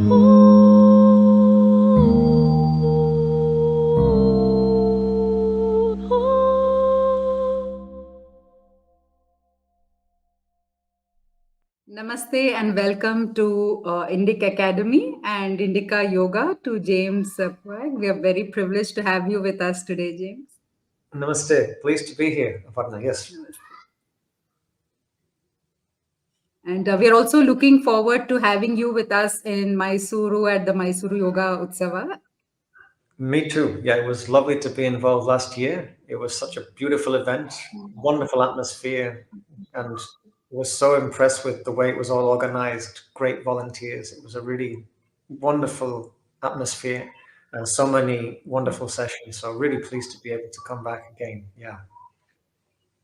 Namaste and welcome to Indic Academy and Indica Yoga to James Boag. We are very privileged to have you with us today, James. Namaste. Pleased to be here, Aparna. Yes. Namaste. And we are also looking forward to having you with us in Mysuru at the Mysuru Yoga Utsava. Me too. Yeah, it was lovely to be involved last year. It was such a beautiful event, wonderful atmosphere, and was so impressed with the way it was all organized. Great volunteers. It was a really wonderful atmosphere and so many wonderful sessions. So really pleased to be able to come back again. Yeah.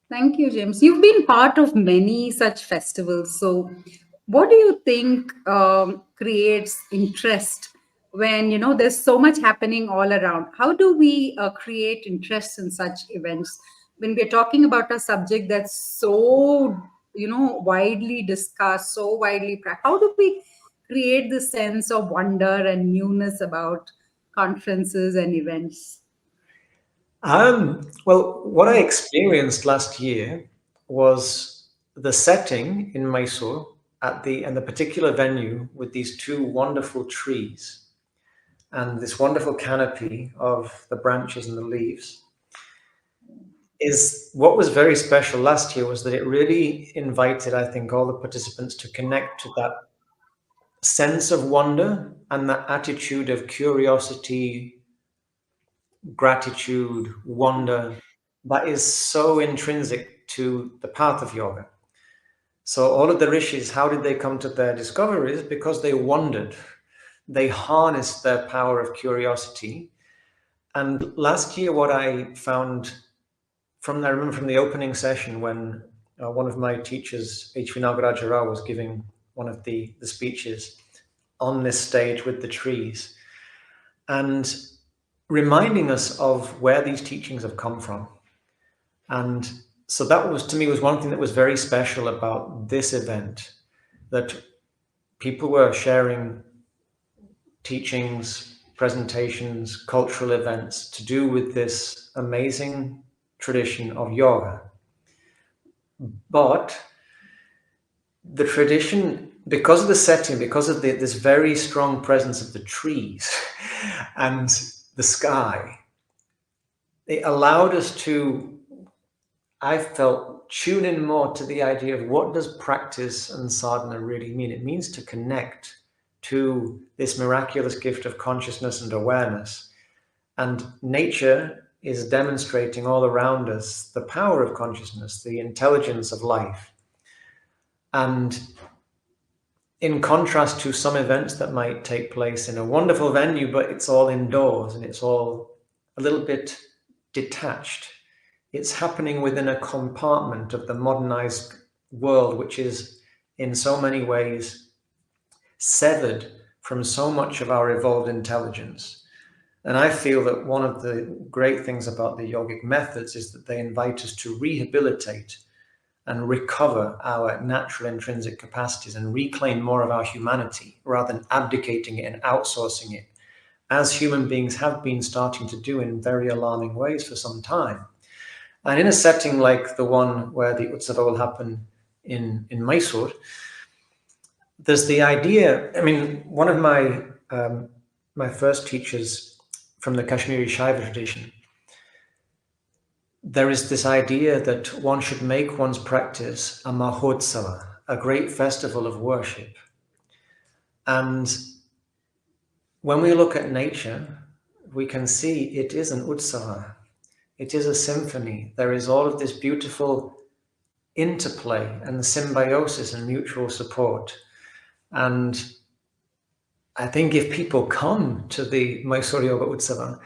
Thank you, James. You've been part of many such festivals. So, what do you think creates interest when there's so much happening all around? How do we create interest in such events when we're talking about a subject that's so widely discussed, so widely practiced? How do we create this sense of wonder and newness about conferences and events? Well, what I experienced last year was the setting in Mysore at the particular venue with these two wonderful trees and this wonderful canopy of the branches and the leaves. Is what was very special last year was that it really invited, I think, all the participants to connect to that sense of wonder and that attitude of curiosity, gratitude, wonder that is so intrinsic to the path of yoga. So all of the rishis, how did they come to their discoveries? Because they wondered. They harnessed their power of curiosity. And last year, what I found I remember from the opening session when one of my teachers, H.V. Nagaraja Rao, was giving one of the speeches on this stage with the trees. And reminding us of where these teachings have come from. And so that was, to me, was one thing that was very special about this event, that people were sharing teachings, presentations, cultural events to do with this amazing tradition of yoga. But the tradition, because of the setting, because of this very strong presence of the trees and the sky, it allowed us to, I felt, tune in more to the idea of what does practice and sadhana really mean. It means to connect to this miraculous gift of consciousness and awareness. And nature is demonstrating all around us the power of consciousness, the intelligence of life. And in contrast to some events that might take place in a wonderful venue, but it's all indoors and it's all a little bit detached. It's happening within a compartment of the modernized world, which is in so many ways severed from so much of our evolved intelligence. And I feel that one of the great things about the yogic methods is that they invite us to rehabilitate and recover our natural intrinsic capacities and reclaim more of our humanity rather than abdicating it and outsourcing it, as human beings have been starting to do in very alarming ways for some time. And in a setting like the one where the Utsava will happen in Mysore, there's the idea, I mean, one of my first teachers from the Kashmir Shaivism tradition, there is this idea that one should make one's practice a mahotsava, a great festival of worship. And when we look at nature, we can see it is an utsava. It is a symphony. There is all of this beautiful interplay and symbiosis and mutual support. And I think if people come to the Mysore Yoga Utsava,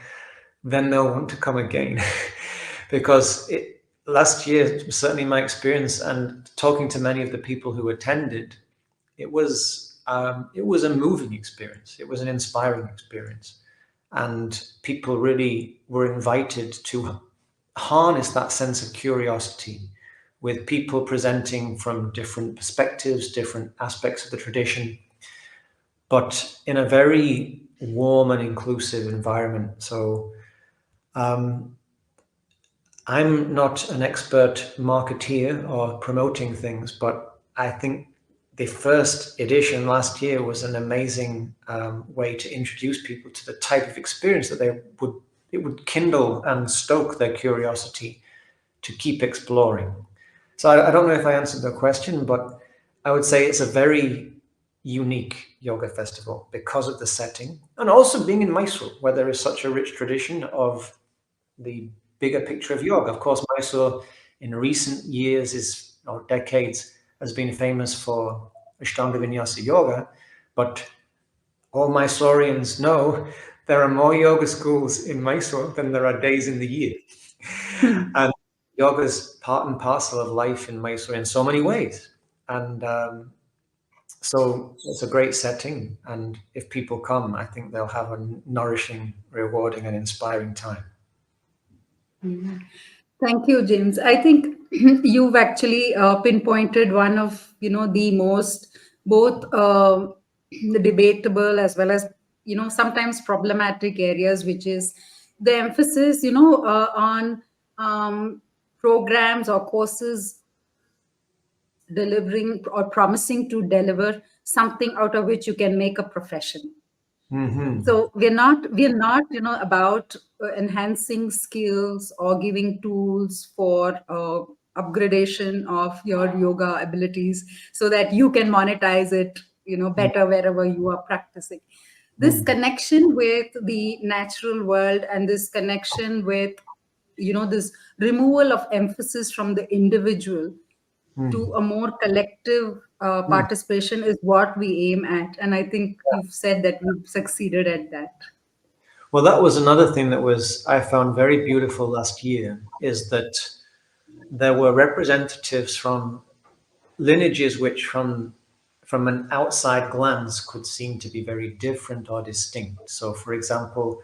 then they'll want to come again. Because last year, certainly my experience and talking to many of the people who attended, it was a moving experience. It was an inspiring experience. And people really were invited to harness that sense of curiosity with people presenting from different perspectives, different aspects of the tradition. but in a very warm and inclusive environment. So um, I'm not an expert marketeer or promoting things, but I think the first edition last year was an amazing way to introduce people to the type of experience that it would kindle and stoke their curiosity to keep exploring. So I don't know if I answered the question, but I would say it's a very unique yoga festival because of the setting and also being in Mysore, where there is such a rich tradition of the bigger picture of yoga. Of course, Mysore in recent years is or decades has been famous for Ashtanga Vinyasa yoga, but all Mysoreans know there are more yoga schools in Mysore than there are days in the year. And yoga is part and parcel of life in Mysore in so many ways. And so it's a great setting. And if people come, I think they'll have a nourishing, rewarding, and inspiring time. Thank you, James. I think you've actually pinpointed one of the most both debatable as well as sometimes problematic areas, which is the emphasis on programs or courses delivering or promising to deliver something out of which you can make a profession. Hmm. So we're not about enhancing skills or giving tools for upgradation of your yoga abilities so that you can monetize it better wherever you are practicing. This Mm, connection with the natural world and this connection with this removal of emphasis from the individual to mm, a more collective mm. participation is what we aim at. And I think you've said that we've succeeded at that. Well, that was another thing that was I found very beautiful last year is that there were representatives from lineages which from an outside glance could seem to be very different or distinct. So for example,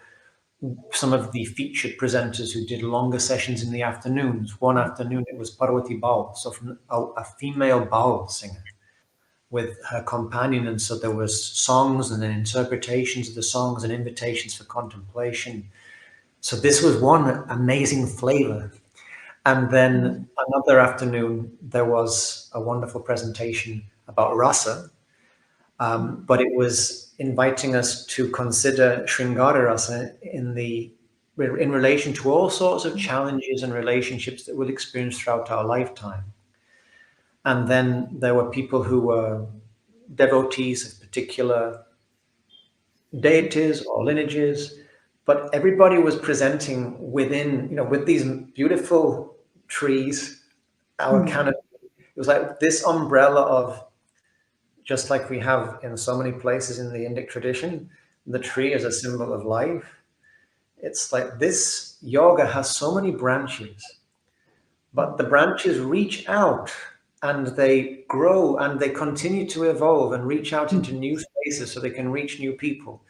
some of the featured presenters who did longer sessions in the afternoons, one afternoon it was Parvati Baul, so from a female Baul singer with her companion. And so there was songs and then interpretations of the songs and invitations for contemplation. So this was one amazing flavor. And then another afternoon, there was a wonderful presentation about rasa, but it was inviting us to consider Sringara rasa in relation to all sorts of challenges and relationships that we'll experience throughout our lifetime. And then there were people who were devotees of particular deities or lineages, but everybody was presenting within, with these beautiful trees, our canopy. It was like this umbrella of, just like we have in so many places in the Indic tradition, the tree is a symbol of life. It's like this yoga has so many branches, but the branches reach out and they grow and they continue to evolve and reach out into new spaces so they can reach new people.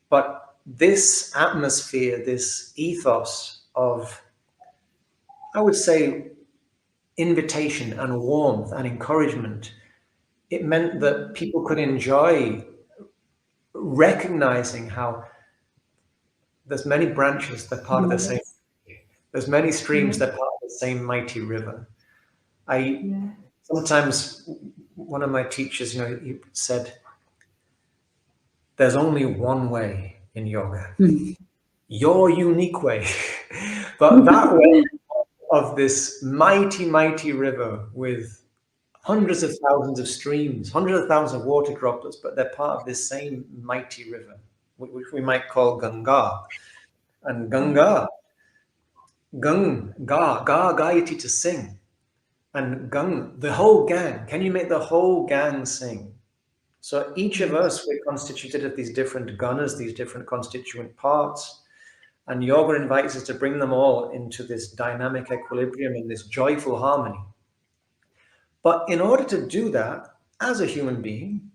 But this atmosphere, this ethos of, I would say, invitation and warmth and encouragement, it meant that people could enjoy recognizing how there's many branches that are part of the same, Yes. there's many streams Yeah. that are part of the same mighty river. I Yeah. sometimes, one of my teachers, he said, there's only one way in yoga, your unique way. But that way of this mighty, mighty river with hundreds of thousands of streams, hundreds of thousands of water droplets, but they're part of this same mighty river, which we might call Ganga. And Ganga, Gayati to sing. And Gang, the whole gang. Can you make the whole gang sing? So each of us, we're constituted of these different gunas, these different constituent parts. And yoga invites us to bring them all into this dynamic equilibrium and this joyful harmony. But in order to do that, as a human being,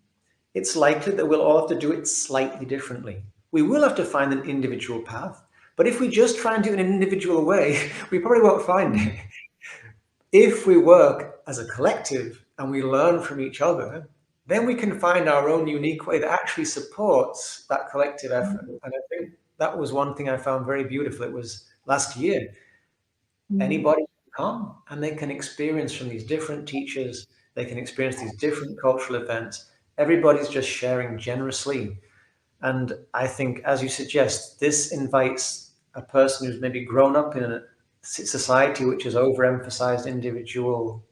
it's likely that we'll all have to do it slightly differently. We will have to find an individual path. But if we just try and do it in an individual way, we probably won't find it. If we work as a collective and we learn from each other, then we can find our own unique way that actually supports that collective effort. And I think that was one thing I found very beautiful. It was last year. Anybody can come and they can experience from these different teachers, they can experience these different cultural events. Everybody's just sharing generously. And I think, as you suggest, this invites a person who's maybe grown up in a society which has overemphasized individual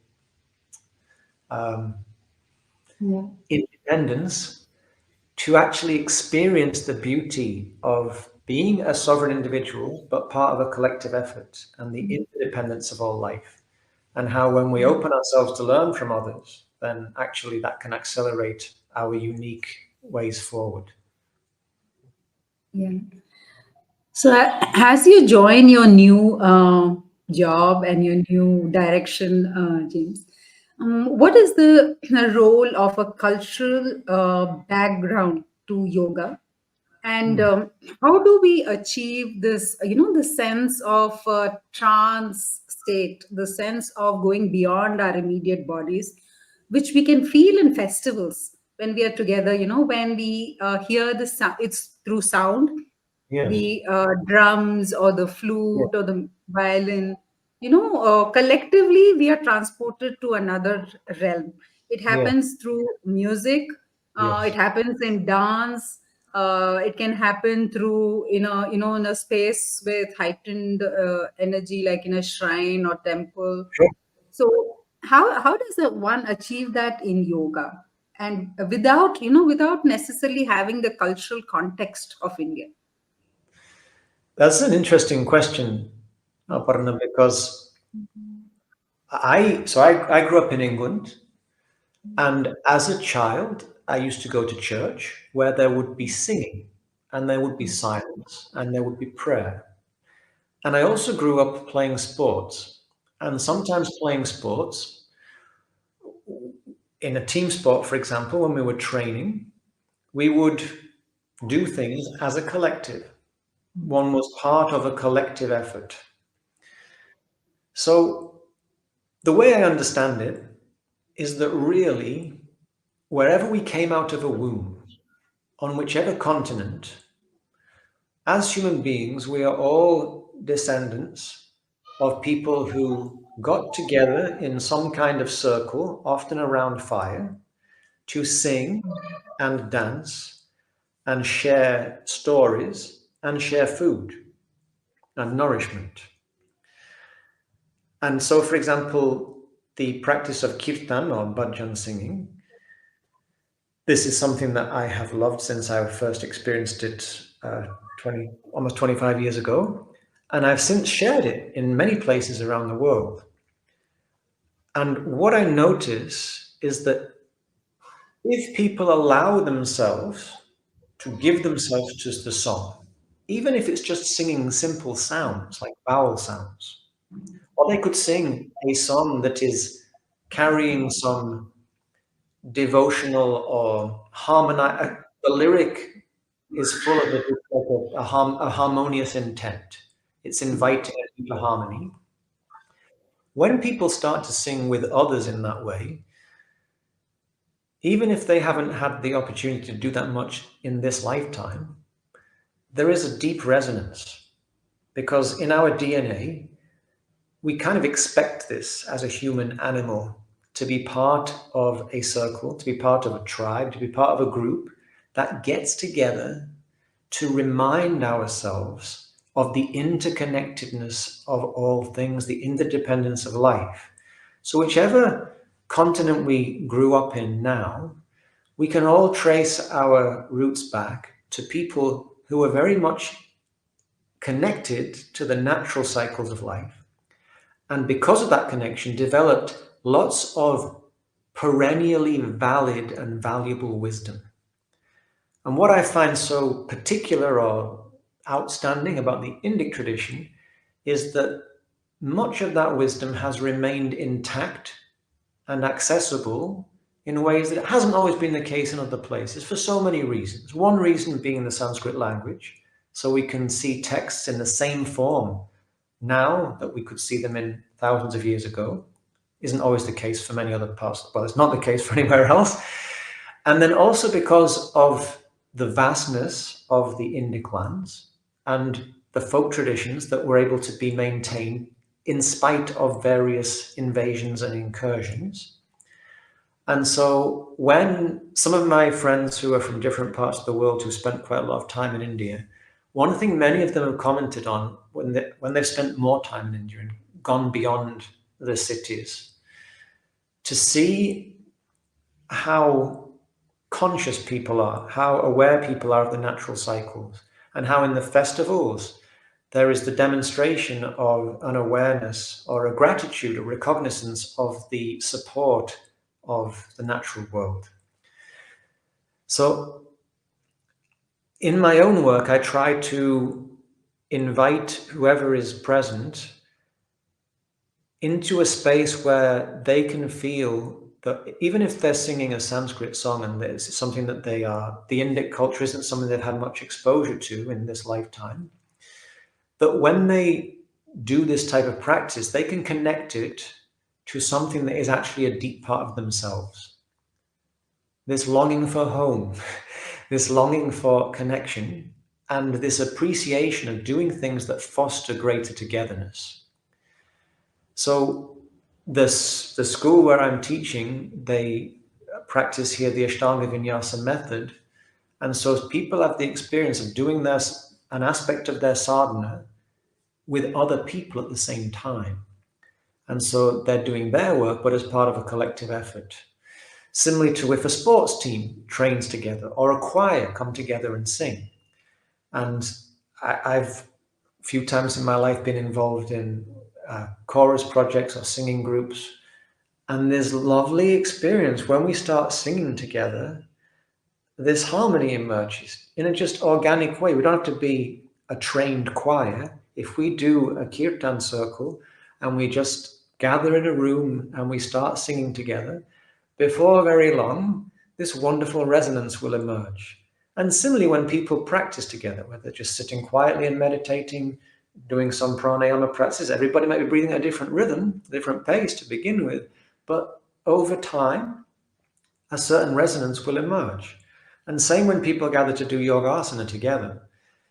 um, Yeah. independence to actually experience the beauty of being a sovereign individual, but part of a collective effort and the interdependence of all life. And how, when we open ourselves to learn from others, then actually that can accelerate our unique ways forward. Yeah. So, as you join your new job and your new direction, James, what is the role of a cultural background to yoga? And Hmm. how do we achieve this, the sense of trance state, the sense of going beyond our immediate bodies, which we can feel in festivals when we are together, when we hear the sound, it's through sound, Yes. the drums or the Yes. flute or the violin, collectively we are transported to another realm. It Yes. happens through music, it Yes. happens in dance, it can happen through in a space with heightened energy, like in a shrine or temple. Sure. So how does the one achieve that in yoga, and without necessarily having the cultural context of India? That's an interesting question, Aparna, because I grew up in England, and as a child, I used to go to church where there would be singing, and there would be silence, and there would be prayer. And I also grew up playing sports, and sometimes playing sports in a team sport, for example, when we were training, we would do things as a collective. One was part of a collective effort. So the way I understand it is that really, wherever we came out of a womb, on whichever continent, as human beings, we are all descendants of people who got together in some kind of circle, often around fire, to sing and dance and share stories and share food and nourishment. And so, for example, the practice of kirtan or bhajan singing, this is something that I have loved since I first experienced it 20, almost 25 years ago. And I've since shared it in many places around the world. And what I notice is that if people allow themselves to give themselves to the song, even if it's just singing simple sounds like vowel sounds, or they could sing a song that is carrying some devotional or harmonize. The lyric is full of a harmonious intent. It's inviting a deeper harmony. When people start to sing with others in that way, even if they haven't had the opportunity to do that much in this lifetime, there is a deep resonance because in our DNA, we kind of expect this as a human animal to be part of a circle, to be part of a tribe, to be part of a group that gets together to remind ourselves of the interconnectedness of all things, the interdependence of life. So, whichever continent we grew up in now, we can all trace our roots back to people who are very much connected to the natural cycles of life. And because of that connection, developed lots of perennially valid and valuable wisdom. And what I find so particular or outstanding about the Indic tradition is that much of that wisdom has remained intact and accessible in ways that it hasn't always been the case in other places for so many reasons. One reason being the Sanskrit language, so we can see texts in the same form now that we could see them in thousands of years ago. Isn't always the case for many other parts. Well, it's not the case for anywhere else. And then also because of the vastness of the Indic lands and the folk traditions that were able to be maintained in spite of various invasions and incursions. And so when some of my friends who are from different parts of the world who spent quite a lot of time in India, one thing many of them have commented on when they've spent more time in India and gone beyond the cities, to see how conscious people are, how aware people are of the natural cycles, and how in the festivals there is the demonstration of an awareness or a gratitude, a recognizance of the support of the natural world. So, in my own work, I try to invite whoever is present into a space where they can feel that even if they're singing a Sanskrit song and it's something that the Indic culture isn't something they've had much exposure to in this lifetime, that when they do this type of practice, they can connect it to something that is actually a deep part of themselves. This longing for home, this longing for connection, and this appreciation of doing things that foster greater togetherness. So the school where I'm teaching, they practice here the Ashtanga Vinyasa method. And so people have the experience of doing this, an aspect of their sadhana with other people at the same time. And so they're doing their work, but as part of a collective effort. Similarly to if a sports team trains together or a choir come together and sing. And I've a few times in my life been involved in chorus projects or singing groups. And there's lovely experience when we start singing together, this harmony emerges in a just organic way. We don't have to be a trained choir. If we do a kirtan circle and we just gather in a room and we start singing together, before very long, this wonderful resonance will emerge. And similarly, when people practice together, whether just sitting quietly and meditating, doing some pranayama practices, everybody might be breathing at a different rhythm, different pace to begin with, but over time, a certain resonance will emerge. And same when people gather to do yoga asana together,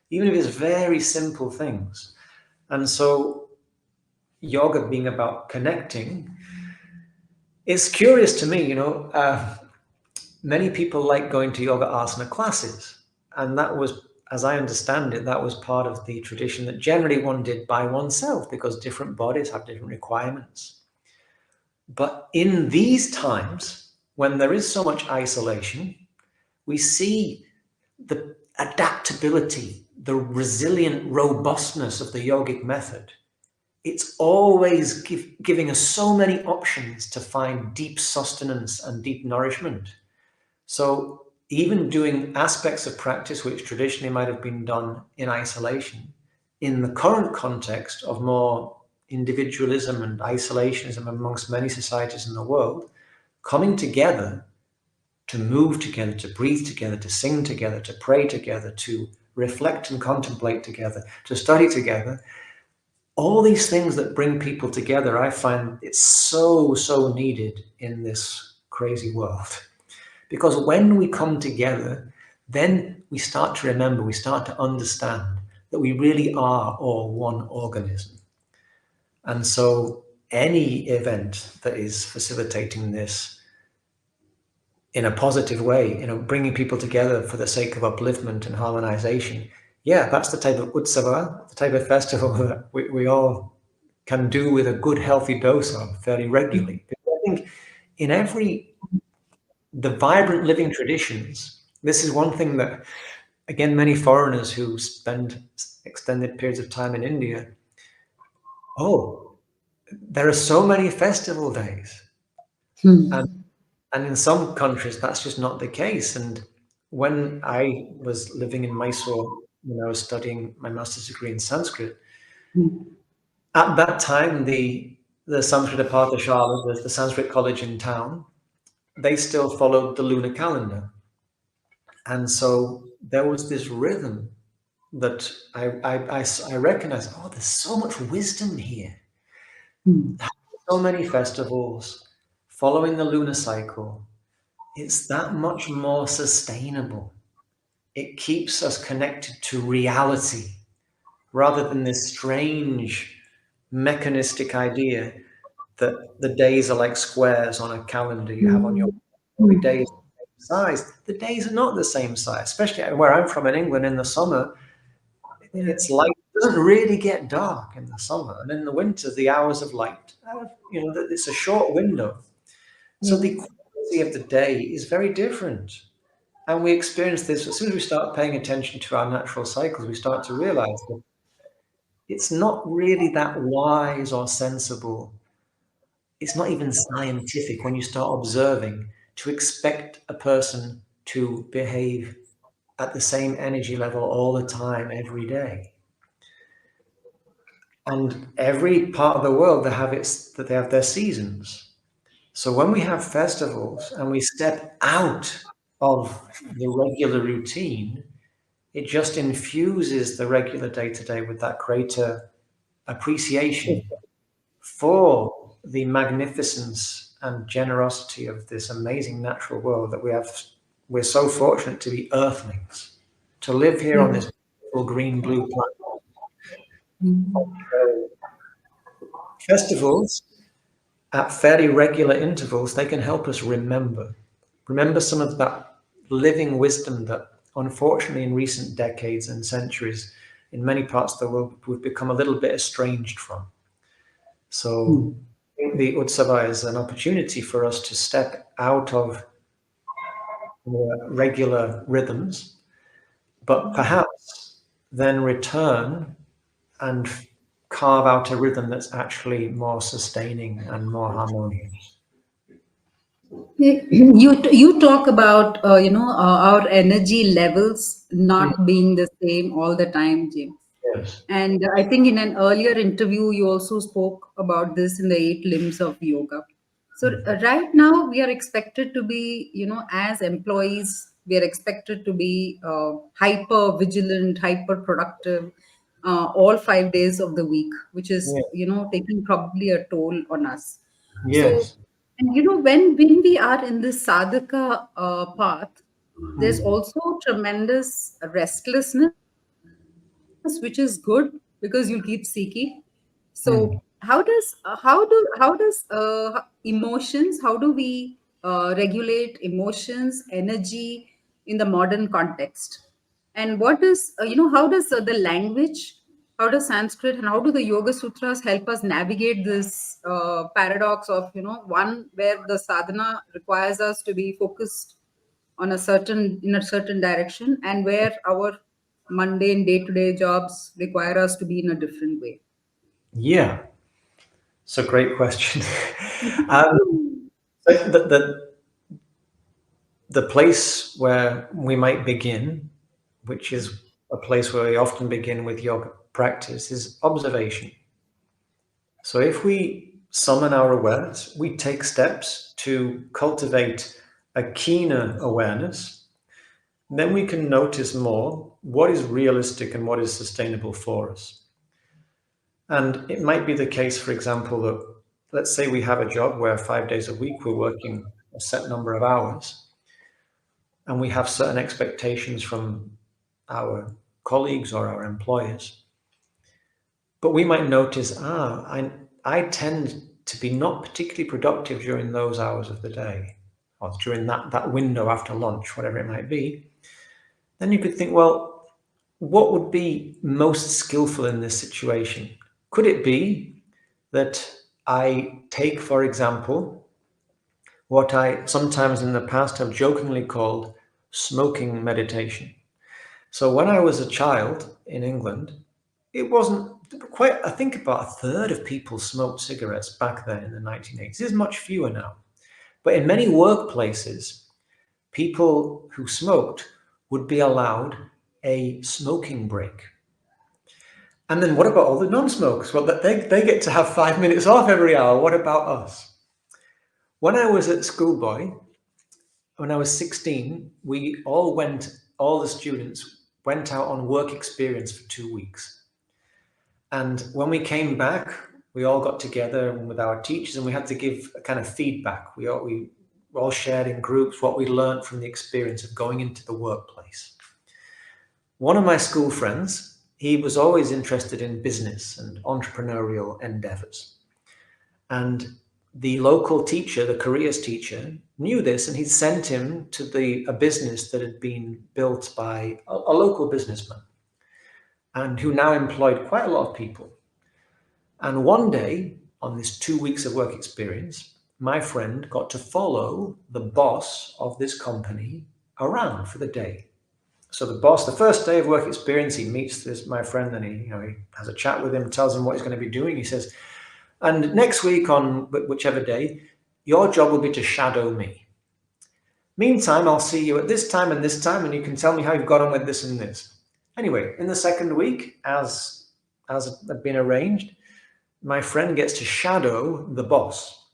even if it's very simple things. And so, yoga being about connecting, it's curious to me, many people like going to yoga asana classes. And that was, as I understand it, that was part of the tradition that generally one did by oneself because different bodies have different requirements. But in these times, when there is so much isolation, we see the adaptability, the resilient robustness of the yogic method. It's always giving us so many options to find deep sustenance and deep nourishment. So even doing aspects of practice which traditionally might have been done in isolation, in the current context of more individualism and isolationism amongst many societies in the world, coming together to move together, to breathe together, to sing together, to pray together, to reflect and contemplate together, to study together, all these things that bring people together, I find it's so, so needed in this crazy world. Because when we come together, then we start to remember, we start to understand that we really are all one organism. And so any event that is facilitating this in a positive way, bringing people together for the sake of upliftment and harmonization, yeah, that's the type of utsava, the type of festival that we all can do with a good, healthy dose of fairly regularly. Because I think in the vibrant living traditions, this is one thing that, again, many foreigners who spend extended periods of time in India, oh, there are so many festival days. And, Hmm. and in some countries, that's just not the case. And when I was living in Mysore, when I was studying my master's degree in Sanskrit, Hmm. at that time, the Sanskrit Pathashala, the Sanskrit college in town, they still followed the lunar calendar. And so there was this rhythm that I recognized, oh, there's so much wisdom here. Hmm. So many festivals following the lunar cycle, it's that much more sustainable. It keeps us connected to reality rather than this strange mechanistic idea that the days are like squares on a calendar you have on your every day is the same size. The days are not the same size, especially where I'm from in England in the summer. It's light. It doesn't really get dark in the summer, and in the winter, the hours of light, it's a short window. So the quality of the day is very different. And we experience this as soon as we start paying attention to our natural cycles, we start to realize that it's not really that wise or sensible. It's not even scientific when you start observing to expect a person to behave at the same energy level all the time, every day. And every part of the world they have their seasons. So when we have festivals and we step out of the regular routine, it just infuses the regular day to day with that greater appreciation for the magnificence and generosity of this amazing natural world that we have. We're so fortunate to be earthlings, to live here on this beautiful green blue planet. So festivals at fairly regular intervals, they can help us remember some of that living wisdom that unfortunately in recent decades and centuries in many parts of the world we've become a little bit estranged from. So I think the Utsava is an opportunity for us to step out of regular rhythms, but perhaps then return and carve out a rhythm that's actually more sustaining and more harmonious. You talk about our energy levels Mm, not being the same all the time, James. yes. And I think in an earlier interview, you also spoke about this in the eight limbs of yoga. So right now, we are expected to be, as employees, we are expected to be hyper vigilant, hyper productive, all 5 days of the week, which is, Yeah. taking probably a toll on us. So, Yes. and when we are in this sadhaka path, there's Mm, also tremendous restlessness, which is good because you'll keep seeking. So mm. how does emotions, how do we regulate emotions, energy in the modern context? And what is how does the language, how does Sanskrit and how do the Yoga Sutras help us navigate this paradox of one where the sadhana requires us to be focused on a certain direction, and where our mundane day-to-day jobs require us to be in a different way? Yeah, it's a great question. um, so the place where we might begin, which is a place where we often begin with yoga practice, is observation. So if we summon our awareness, we take steps to cultivate a keener awareness, then we can notice more what is realistic and what is sustainable for us. And it might be the case, for example, that let's say we have a job where 5 days a week we're working a set number of hours, and we have certain expectations from our colleagues or our employers. But we might notice, I tend to be not particularly productive during those hours of the day, or during that window after lunch, whatever it might be. Then you could think, well, what would be most skillful in this situation? Could it be that I take, for example, what I sometimes in the past have jokingly called smoking meditation? So when I was a child in England, it wasn't quite, I think about a third of people smoked cigarettes back then in the 1980s. There's much fewer now. But in many workplaces, people who smoked would be allowed a smoking break. And then what about all the non-smokers? Well, they get to have 5 minutes off every hour. What about us? When I was at schoolboy, when I was 16, all the students went out on work experience for 2 weeks. And when we came back, we all got together with our teachers and we had to give a kind of feedback. We all shared in groups what we learned from the experience of going into the workplace. One of my school friends, he was always interested in business and entrepreneurial endeavors. And the local teacher, the careers teacher, knew this, and he sent him to a business that had been built by a local businessman and who now employed quite a lot of people. And one day, on this 2 weeks of work experience, my friend got to follow the boss of this company around for the day. So the boss, the first day of work experience, he meets my friend, and he has a chat with him, tells him what he's going to be doing. He says, and next week on whichever day, your job will be to shadow me. Meantime, I'll see you at this time, and you can tell me how you've got on with this and this. Anyway, in the second week, as had been arranged, my friend gets to shadow the boss,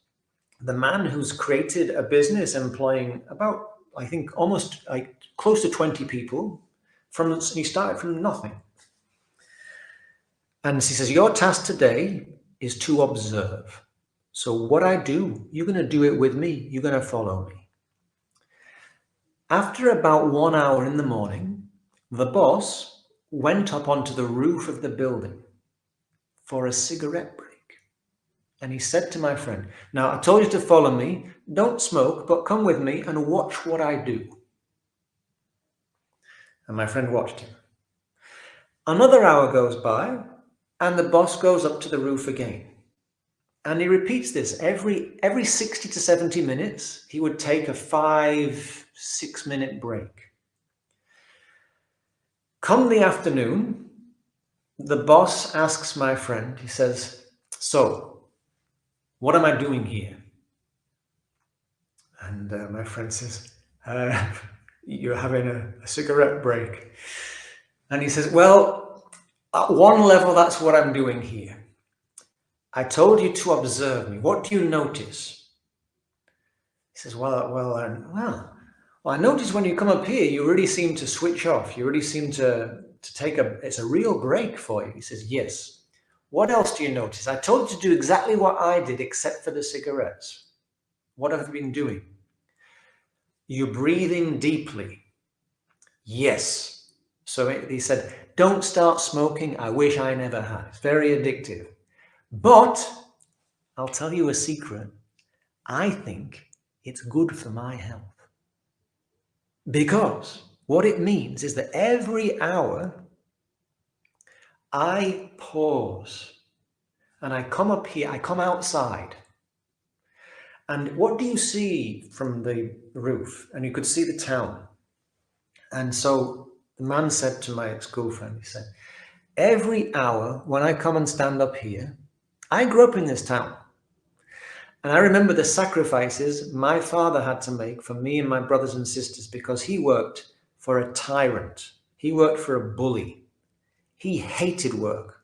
the man who's created a business employing about, I think, almost like close to 20 people. He started from nothing. And he says, your task today is to observe. So what I do, you're going to do it with me. You're going to follow me. After about 1 hour in the morning, the boss went up onto the roof of the building for a cigarette break. And he said to my friend, now, I told you to follow me. Don't smoke, but come with me and watch what I do. And my friend watched him. Another hour goes by, and the boss goes up to the roof again. And he repeats this every 60 to 70 minutes. He would take a 5-6 minute break. Come the afternoon, the boss asks my friend, he says, so, what am I doing here? And my friend says, you're having a cigarette break. And he says, well, at one level, that's what I'm doing here. I told you to observe me. What do you notice? He says, well, I notice when you come up here, you really seem to switch off. You really seem to take it's a real break for you. He says, yes. What else do you notice? I told you to do exactly what I did, except for the cigarettes. What have you been doing? You're breathing deeply. Yes. So he said, don't start smoking. I wish I never had. It's very addictive. But I'll tell you a secret. I think it's good for my health. Because what it means is that every hour I pause and I come up here, I come outside. And what do you see from the roof? And you could see the town. And so the man said to my ex-girlfriend, he said, every hour when I come and stand up here, I grew up in this town. And I remember the sacrifices my father had to make for me and my brothers and sisters because he worked for a tyrant. He worked for a bully. He hated work,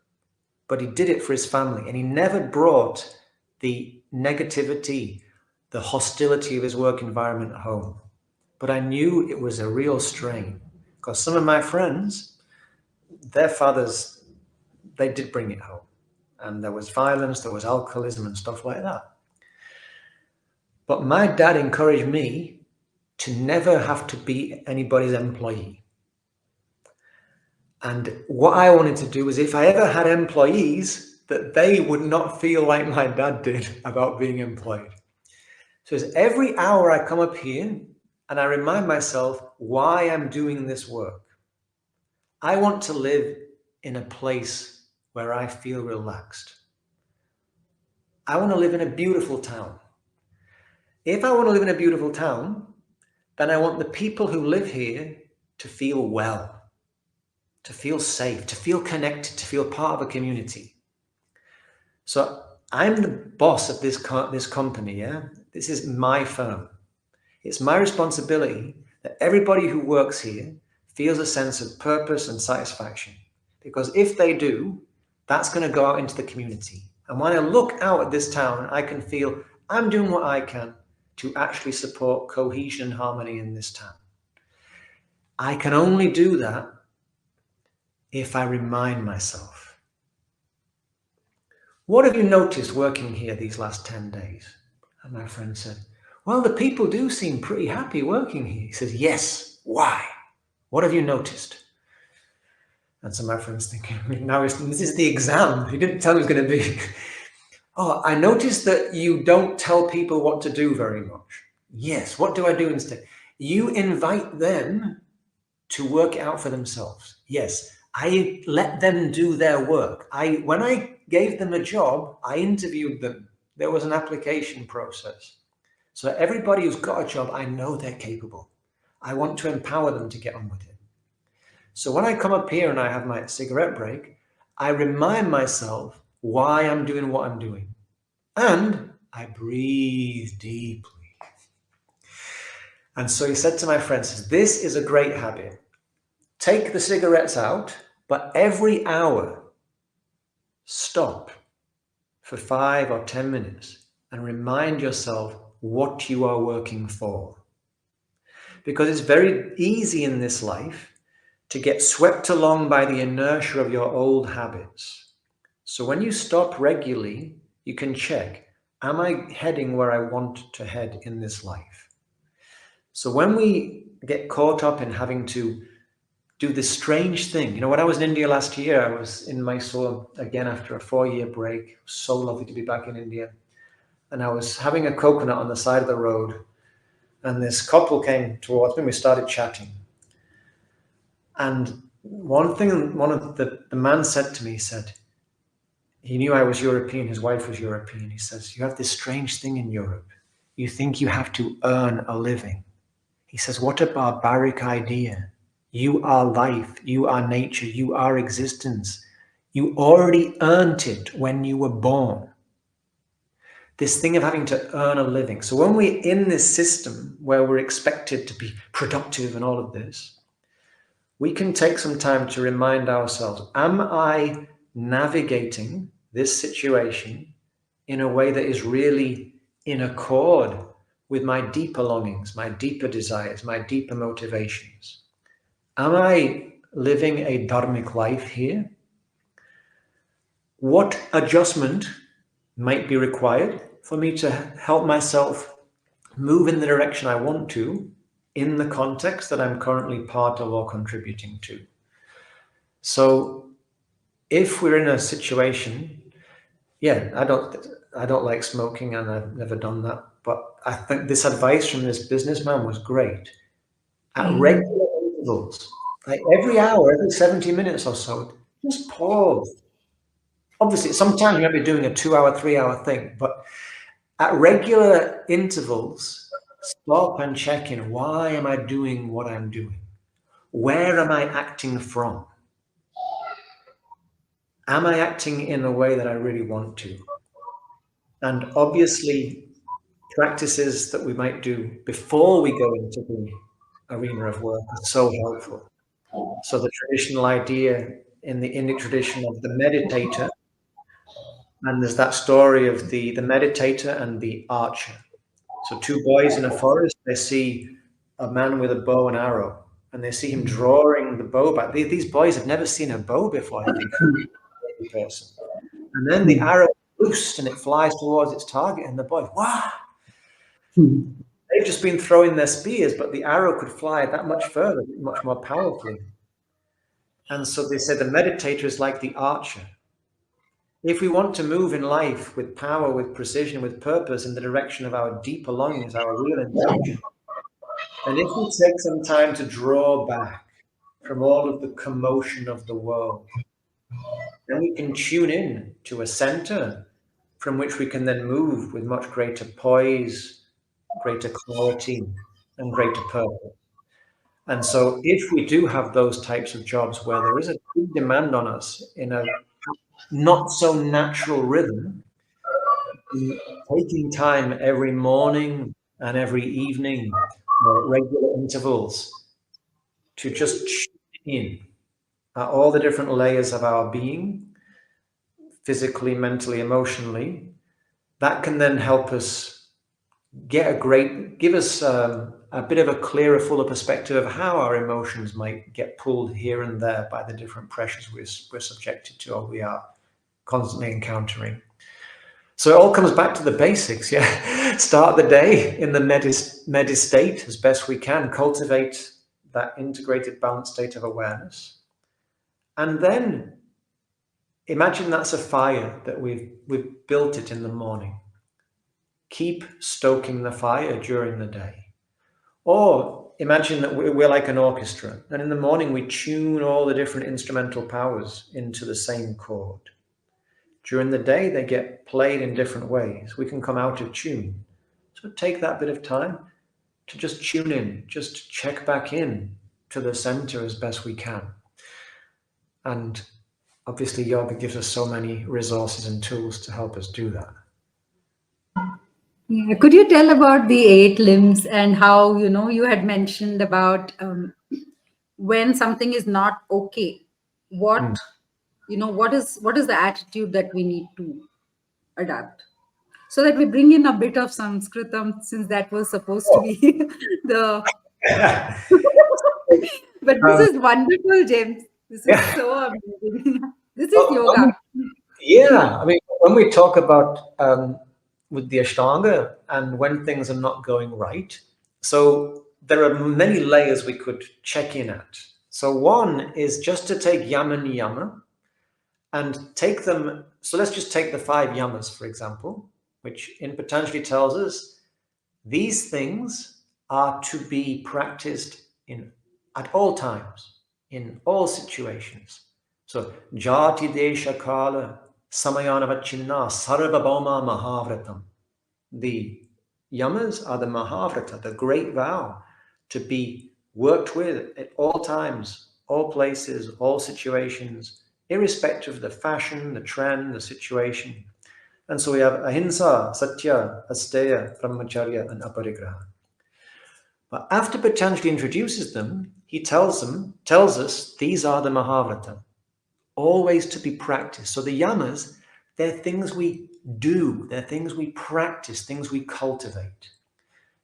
but he did it for his family. And he never brought the negativity, the hostility of his work environment home. But I knew it was a real strain because some of my friends, their fathers, they did bring it home. And there was violence, there was alcoholism and stuff like that. But my dad encouraged me to never have to be anybody's employee. And what I wanted to do was if I ever had employees, that they would not feel like my dad did about being employed. So it's every hour I come up here and I remind myself why I'm doing this work. I want to live in a place where I feel relaxed. I want to live in a beautiful town. If I want to live in a beautiful town, then I want the people who live here to feel well, to feel safe, to feel connected, to feel part of a community. So I'm the boss of this company, yeah? This is my firm. It's my responsibility that everybody who works here feels a sense of purpose and satisfaction. Because if they do, that's going to go out into the community. And when I look out at this town, I can feel I'm doing what I can to actually support cohesion and harmony in this town. I can only do that if I remind myself. What have you noticed working here these last 10 days? And my friend said, Well, the people do seem pretty happy working here. He says, yes. Why? What have you noticed? And so my friend's thinking, now this is the exam. He didn't tell me it was going to be. Oh, I noticed that you don't tell people what to do very much. Yes. What do I do instead? You invite them to work it out for themselves. Yes. I let them do their work. When I gave them a job, I interviewed them. There was an application process. So everybody who's got a job, I know they're capable. I want to empower them to get on with it. So when I come up here and I have my cigarette break, I remind myself why I'm doing what I'm doing. And I breathe deeply. And so he said to my friends, this is a great habit. Take the cigarettes out, but every hour, stop for 5 or 10 minutes and remind yourself what you are working for. Because it's very easy in this life to get swept along by the inertia of your old habits. So when you stop regularly, you can check, am I heading where I want to head in this life? So when we get caught up in having to do this strange thing, when I was in India last year, I was in Mysore again after a 4-year break. It was so lovely to be back in India. And I was having a coconut on the side of the road. And this couple came towards me. We started chatting. And one of the man said to me, he said, he knew I was European, his wife was European. He says, you have this strange thing in Europe. You think you have to earn a living. He says, what a barbaric idea. You are life, you are nature, you are existence. You already earned it when you were born. This thing of having to earn a living. So when we're in this system where we're expected to be productive and all of this, we can take some time to remind ourselves, am I navigating this situation in a way that is really in accord with my deeper longings, my deeper desires, my deeper motivations? Am I living a dharmic life here? What adjustment might be required for me to help myself move in the direction I want to in the context that I'm currently part of or contributing to? So if we're in a situation, I don't like smoking and I've never done that, but I think this advice from this businessman was great. At regular intervals, like every hour, every 70 minutes or so, just pause. Obviously, sometimes you might be doing a 2-hour, 3-hour thing, but at regular intervals, stop and check in. Why am I doing what I'm doing? Where am I acting from? Am I acting in a way that I really want to? And obviously, practices that we might do before we go into the arena of work are so helpful. So the traditional idea in the Indic tradition of the meditator, and there's that story of the meditator and the archer. So two boys in a forest, they see a man with a bow and arrow, and they see him drawing the bow back. These boys have never seen a bow before, they think, who is this person? And then the arrow loosed and it flies towards its target, and the boy, wow! They've just been throwing their spears, but the arrow could fly that much further, much more powerfully. And so they say the meditator is like the archer. If we want to move in life with power, with precision, with purpose in the direction of our deeper longings, our real intention, and if we take some time to draw back from all of the commotion of the world, then we can tune in to a center from which we can then move with much greater poise, greater clarity, and greater purpose. And so if we do have those types of jobs where there is a big demand on us in a not so natural rhythm, taking time every morning and every evening, regular intervals, to just tune in at all the different layers of our being, physically, mentally, emotionally, that can then help us give us a bit of a clearer, fuller perspective of how our emotions might get pulled here and there by the different pressures we're subjected to or we are constantly encountering. So it all comes back to the basics, yeah. Start the day in the medi state as best we can, cultivate that integrated, balanced state of awareness. And then imagine that's a fire that we've built it in the morning. Keep stoking the fire during the day. Or imagine that we're like an orchestra, and in the morning we tune all the different instrumental powers into the same chord. During the day, they get played in different ways. We can come out of tune. So take that bit of time to just tune in, just check back in to the center as best we can. And obviously, yoga gives us so many resources and tools to help us do that. Yeah. Could you tell about the eight limbs and how, you had mentioned about when something is not okay, Mm. what is the attitude that we need to adapt? So that we bring in a bit of Sanskritam, since that was supposed to be the. But this um, is wonderful, James. This is yeah. so amazing. This is Well, yoga. yeah, I mean, when we talk about with the Ashtanga and when things are not going right, so there are many layers we could check in at. So one is just to take yama niyama and take them. So let's just take the five yamas, for example, which in Patanjali tells us these things are to be practiced in at all times, in all situations. So jati desha kala samayanavachinna sarvabhauma mahavratam. The yamas are the mahavrata, the great vow to be worked with at all times, all places, all situations, irrespective of the fashion, the trend, the situation. And so we have ahimsa, satya, asteya, brahmacharya, and aparigraha. But after Patanjali introduces them, he tells us these are the Mahavrata, always to be practiced. So the yamas, they're things we do, they're things we practice, things we cultivate.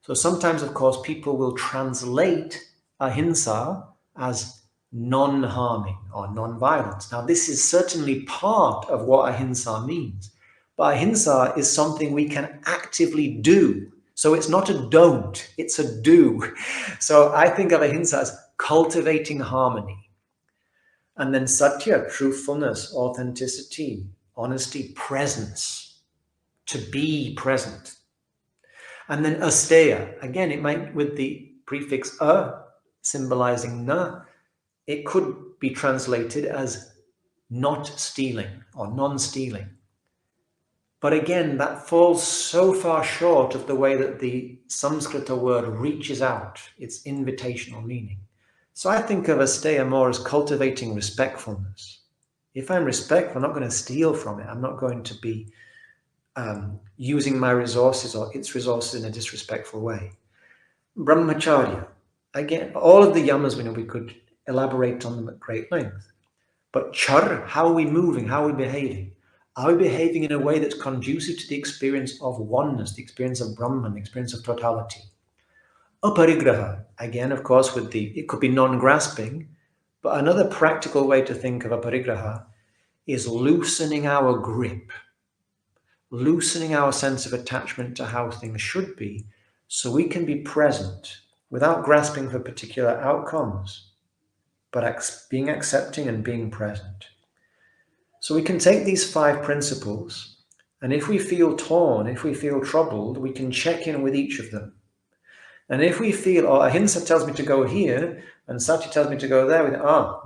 So sometimes, of course, people will translate ahimsa as non-harming or non-violence. Now, this is certainly part of what ahimsa means. But ahimsa is something we can actively do. So it's not a don't, it's a do. So I think of ahimsa as cultivating harmony. And then satya, truthfulness, authenticity, honesty, presence, to be present. And then asteya, again, it might, with the prefix a, symbolizing na, it could be translated as not stealing or non-stealing. But again, that falls so far short of the way that the Sanskrita word reaches out, its invitational meaning. So I think of asteya more as cultivating respectfulness. If I'm respectful, I'm not going to steal from it. I'm not going to be using my resources or its resources in a disrespectful way. Brahmacharya. Again, all of the yamas we could elaborate on them at great length. But char, how are we moving? How are we behaving? Are we behaving in a way that's conducive to the experience of oneness, the experience of Brahman, the experience of totality? Aparigraha, again, of course, it could be non-grasping, but another practical way to think of aparigraha is loosening our grip, loosening our sense of attachment to how things should be, so we can be present without grasping for particular outcomes, but being accepting and being present. So we can take these five principles, and if we feel torn, if we feel troubled, we can check in with each of them. And if we feel, oh, ahimsa tells me to go here, and sati tells me to go there,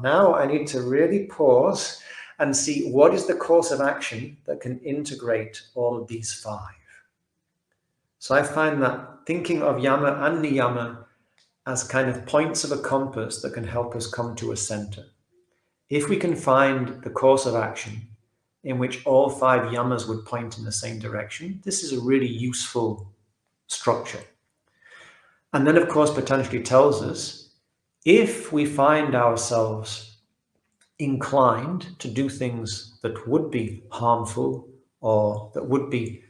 now I need to really pause and see what is the course of action that can integrate all of these five. So I find that thinking of yama and niyama as kind of points of a compass that can help us come to a center. If we can find the course of action in which all five yamas would point in the same direction, this is a really useful structure. And then, of course, Patanjali tells us if we find ourselves inclined to do things that would be harmful or that would be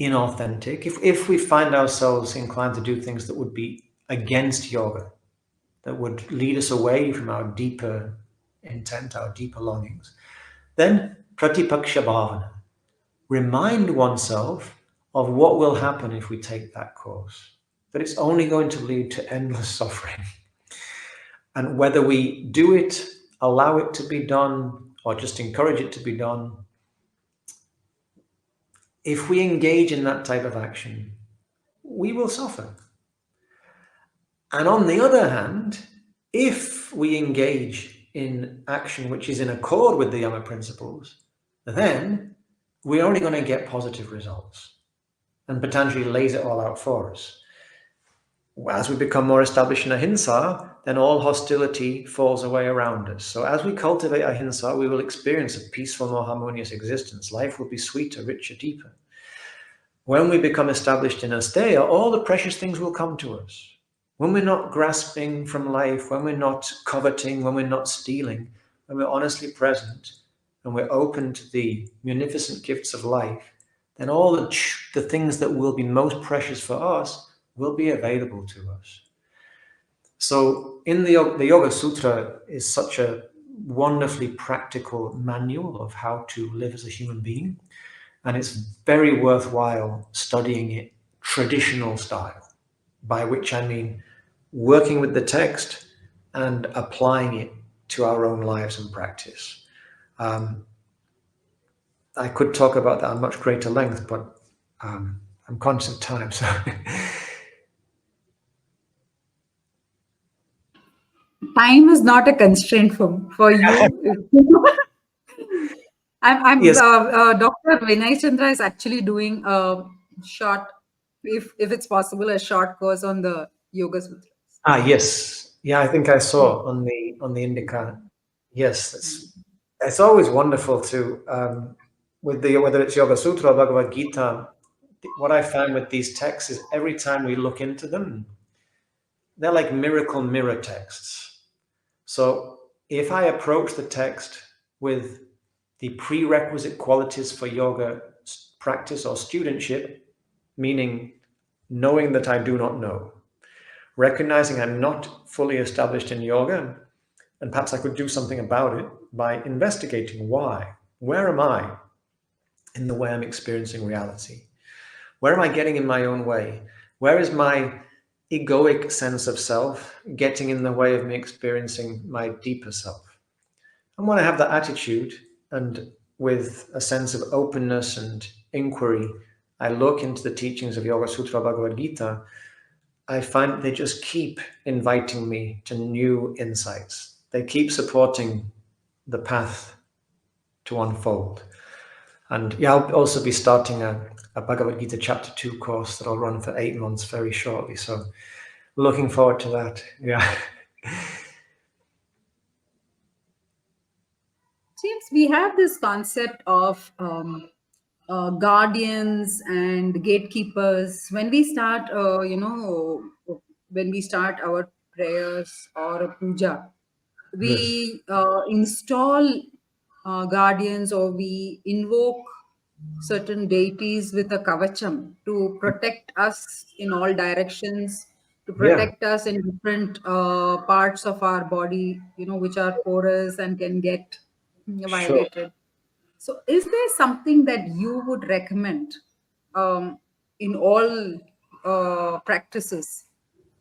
inauthentic, if we find ourselves inclined to do things that would be against yoga, that would lead us away from our deeper intent, our deeper longings, then pratipaksha bhavana, remind oneself of what will happen if we take that course, that it's only going to lead to endless suffering. And whether we do it, allow it to be done, or just encourage it to be done, if we engage in that type of action, we will suffer. And on the other hand, if we engage in action which is in accord with the Yama principles, then we're only going to get positive results. And Patanjali lays it all out for us. As we become more established in ahimsa, then all hostility falls away around us. So as we cultivate ahimsa, we will experience a peaceful, more harmonious existence. Life will be sweeter, richer, deeper. When we become established in asteya, all the precious things will come to us. When we're not grasping from life, when we're not coveting, when we're not stealing, when we're honestly present and we're open to the munificent gifts of life, then all the things that will be most precious for us will be available to us. So in the Yoga Sutra is such a wonderfully practical manual of how to live as a human being. And it's very worthwhile studying it traditional style, by which I mean working with the text and applying it to our own lives and practice. I could talk about that at much greater length, but I'm conscious of time. So Time is not a constraint for you. I'm yes, Dr. Vinay Chandra is actually doing a short, if it's possible, a short course on the Yoga Sutras. yes, yeah. I think I saw on the Indica. Yes, it's always wonderful to with the whether it's Yoga Sutra or Bhagavad Gita. What I find with these texts is every time we look into them, they're like miracle mirror texts. So if I approach the text with the prerequisite qualities for yoga practice or studentship, meaning knowing that I do not know, recognizing I'm not fully established in yoga, and perhaps I could do something about it by investigating why. Where am I in the way I'm experiencing reality? Where am I getting in my own way? Where is my egoic sense of self getting in the way of me experiencing my deeper self? And when I have that attitude and with a sense of openness and inquiry, I look into the teachings of Yoga Sutra Bhagavad Gita, I find they just keep inviting me to new insights. They keep supporting the path to unfold. And yeah, I'll also be starting a Bhagavad Gita Chapter 2 course that I'll run for 8 months very shortly. So looking forward to that. Yeah. James, we have this concept of guardians and gatekeepers. When we start, when we start our prayers or a puja, Yes. we install guardians, or we invoke certain deities with a kavacham to protect us in all directions, to Yeah, protect us in different parts of our body, which are porous and can get sure. violated. So, is there something that you would recommend um, in all practices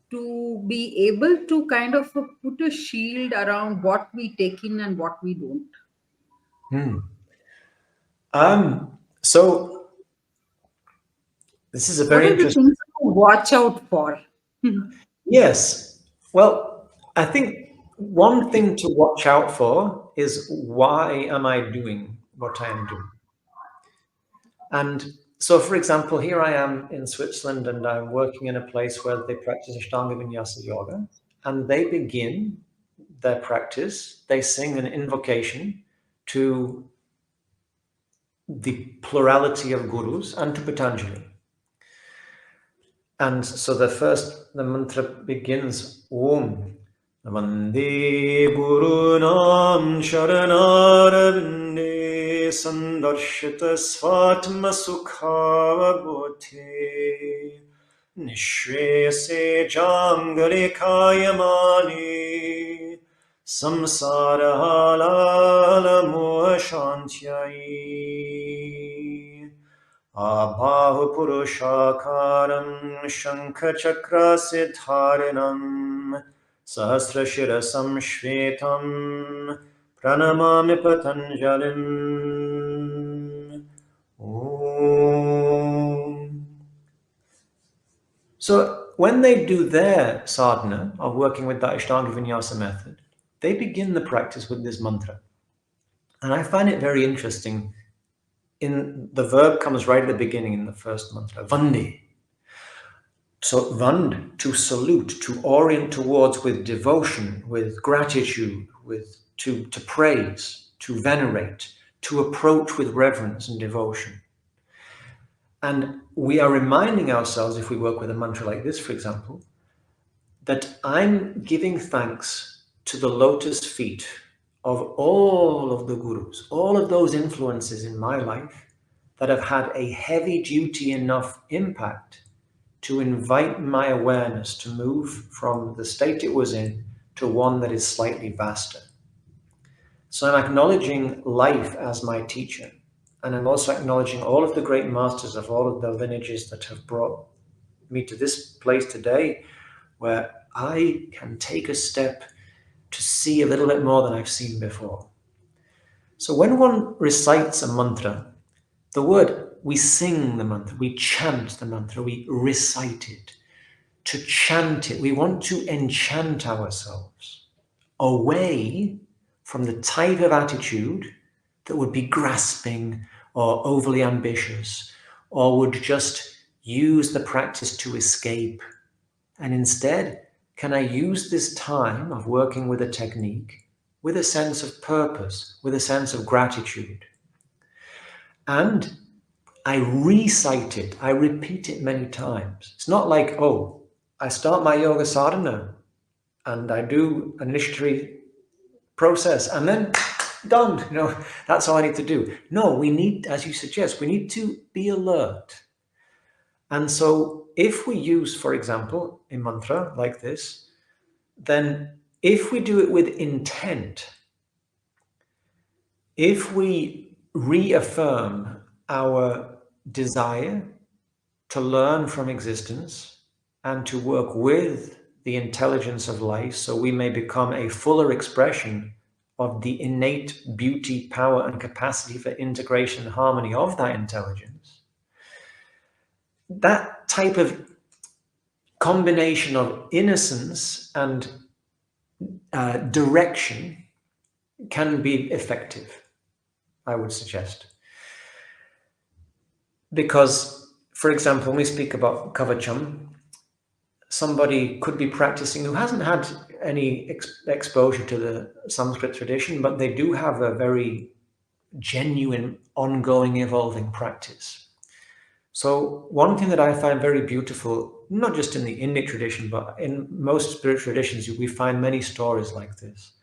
to be able to kind of put a shield around what we take in and what we don't? Hmm. So this is a What very are the interesting. things to watch out for? Yes. Well, I think one thing to watch out for is why am I doing what I am doing? And so, for example, here I am in Switzerland and I'm working in a place where they practice Ashtanga Vinyasa Yoga, and they begin their practice, they sing an invocation to the plurality of gurus and to Patanjali. And so the mantra begins Om Vande Guru Nam Sharanarvinde Sandarshita Svatma Sukha Gote Nishre Jangare Kayamani Samsara Halala Moha Shantyai. Abhahu Purushakaram Shankha Chakra Siddharinam Sahasrashirasam Shvetam Pranamami Patanjalim. Om. So when they do their sadhana of working with the Ashtanga Vinyasa method, they begin the practice with this mantra. And I find it very interesting. In the verb comes right at the beginning in the first mantra, Vande. So vand, to salute, to orient towards with devotion, with gratitude, with to praise, to venerate, to approach with reverence and devotion. And we are reminding ourselves, if we work with a mantra like this, for example, that I'm giving thanks to the lotus feet of all of the gurus, all of those influences in my life that have had a heavy duty enough impact to invite my awareness to move from the state it was in to one that is slightly vaster. So I'm acknowledging life as my teacher, and I'm also acknowledging all of the great masters of all of the lineages that have brought me to this place today, where I can take a step to see a little bit more than I've seen before. So when one recites a mantra, the word, we sing the mantra, we chant the mantra, we recite it. To chant it, we want to enchant ourselves away from the type of attitude that would be grasping or overly ambitious, or would just use the practice to escape. And instead, can I use this time of working with a technique with a sense of purpose, with a sense of gratitude? And I recite it, I repeat it many times. It's not like, oh, I start my yoga sadhana and I do an initiatory process and then done. That's all I need to do. No, we need, as you suggest, we need to be alert. And so if we use, for example, a mantra like this, then if we do it with intent, if we reaffirm our desire to learn from existence and to work with the intelligence of life so we may become a fuller expression of the innate beauty, power, and capacity for integration and harmony of that intelligence, that type of combination of innocence and direction can be effective, I would suggest. Because, for example, when we speak about kavacham, somebody could be practicing who hasn't had any exposure to the Sanskrit tradition, but they do have a very genuine, ongoing, evolving practice. So one thing that I find very beautiful, not just in the Indic tradition, but in most spiritual traditions, we find many stories like this,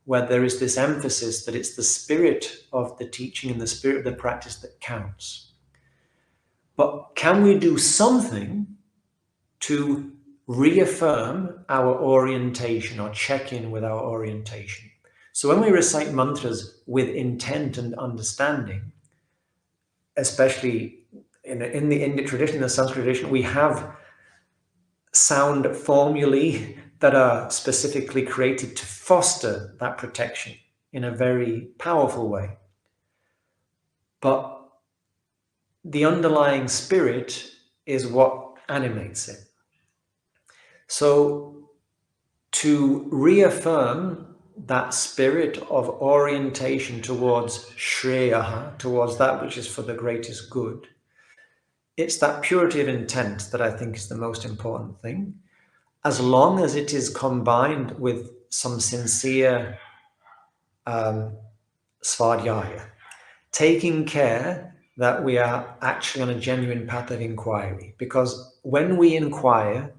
where there is this emphasis that it's the spirit of the teaching and the spirit of the practice that counts. But can we do something to reaffirm our orientation or check in with our orientation? So when we recite mantras with intent and understanding, especially in the Indic tradition, the Sanskrit tradition, we have sound formulae that are specifically created to foster that protection in a very powerful way. But the underlying spirit is what animates it. So to reaffirm that spirit of orientation towards Shreyaha, towards that which is for the greatest good, it's that purity of intent that I think is the most important thing, as long as it is combined with some sincere svadhyaya, taking care that we are actually on a genuine path of inquiry. Because when we inquire,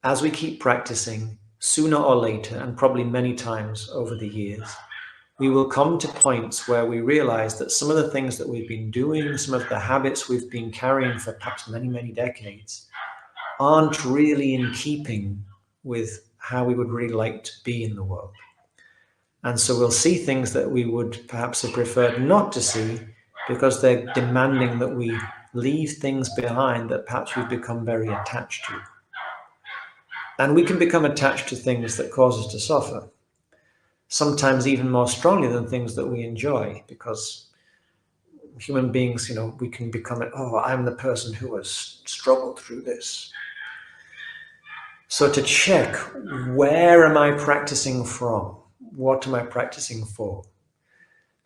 as we keep practicing, sooner or later, and probably many times over the years, we will come to points where we realize that some of the things that we've been doing, some of the habits we've been carrying for perhaps many, many decades, aren't really in keeping with how we would really like to be in the world. And so we'll see things that we would perhaps have preferred not to see because they're demanding that we leave things behind that perhaps we've become very attached to. And we can become attached to things that cause us to suffer, sometimes even more strongly than things that we enjoy, because human beings, we can become, oh, I'm the person who has struggled through this. So to check, where am I practicing from? What am I practicing for?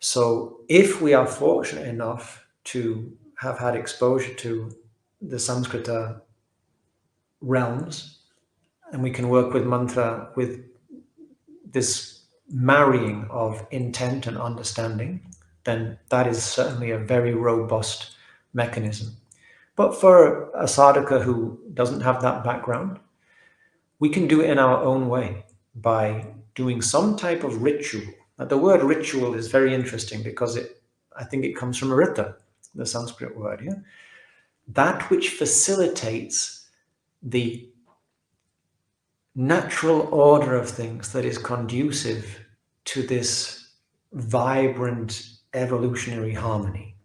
So if we are fortunate enough to have had exposure to the Sanskrita realms, and we can work with mantra with this marrying of intent and understanding, then that is certainly a very robust mechanism. But for a sadhaka who doesn't have that background, we can do it in our own way by doing some type of ritual. Now, the word ritual is very interesting because I think it comes from rita, the Sanskrit word, yeah? That which facilitates the natural order of things that is conducive to this vibrant evolutionary harmony.